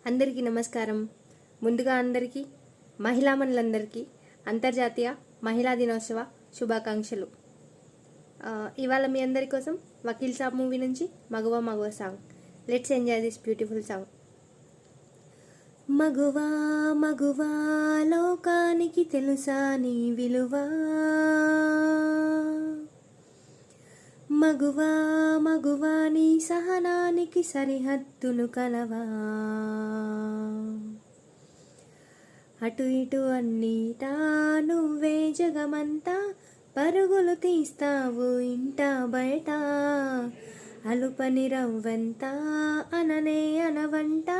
అందరికీ నమస్కారం. ముందుగా అందరికీ మహిళామణులందరికీ అంతర్జాతీయ మహిళా దినోత్సవ శుభాకాంక్షలు. ఇవాళ మీ అందరి కోసం వకీల్ సాబ్ మూవీ నుంచి మగువా మగువ song. Let's enjoy this beautiful song. మగువా మగువా లోకానికి తెలుసా నీ విలువా, మగువా మగువా నీ సహనానికి సరిహద్దులు కలవా, అటు ఇటు అన్నిటా నువ్వే జగమంతా పరుగులు తీస్తావు ఇంట బయట, అలుపని రవ్వంతా అననే అనవంట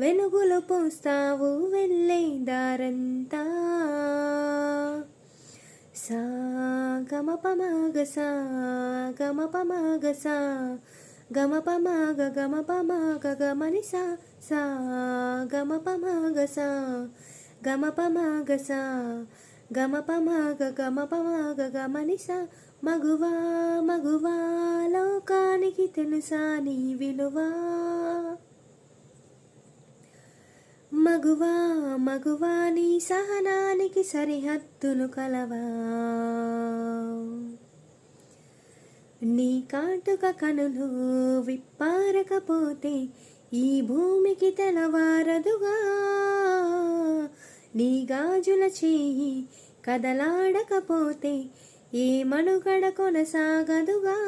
వెలుగులు పోస్తావు వెళ్ళే దారంతా. సా గమ పమగ సా గమ పమగ సా గమ పమగ గమ పమగ గమని సా సా గమ పమగ సా గమ పమగ సా గమ పమగ గమ పమగ గమని సా. మగువా మగువా లోకానికి తెలుసా నీ విలువా, మగువా మగువా నీ సహనానికి సరిహద్దులు కలవా, నీ కాటుక కనులు విప్పారకపోతే ఈ భూమికి తెలవారదుగా, నీ గాజుల చేయి కదలాడకపోతే ఏ మనుగడ కొనసాగదుగా,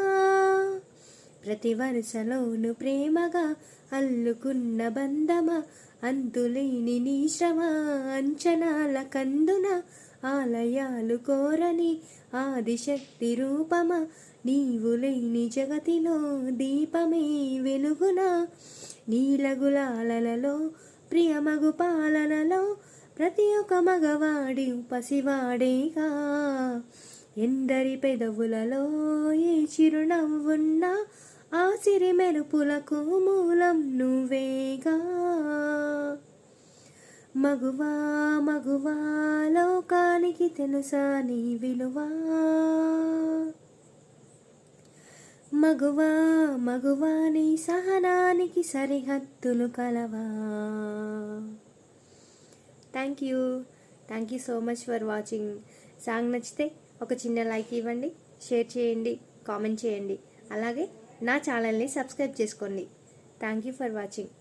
ప్రతి వరుసలోను ప్రేమగా అల్లుకున్న బంధమ అంతులేని నీ శ్రమ అంచనాల కందున ఆలయాలు కోరని ఆదిశక్తి రూపమ, నీవు లేని జగతిలో దీపమే వెలుగున, నీలగులాలలో ప్రియమగు పాలనలో ప్రతి ఒక్క మగవాడి పసివాడేగా, ఎందరి పెదవులలో ఏ చిరునవ్వున్నా ఆ సిరి మెరుపులకు మూలం నువ్వేగా. మగువా మగువా లోకానికి తెలుసా నీ విలువా, మగువా మగువా నీ సహనానికి సరిహద్దులు కలవా. Thank you so much for watching. Song నచ్చితే ఒక చిన్న లైక్ ఇవ్వండి, షేర్ చేయండి, కామెంట్ చేయండి, అలాగే నా ఛానల్ని సబ్స్క్రైబ్ చేసుకోండి. Thank you for watching.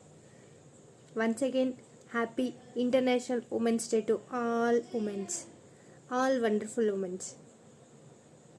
Once again happy international women's day to all women's, all wonderful women's.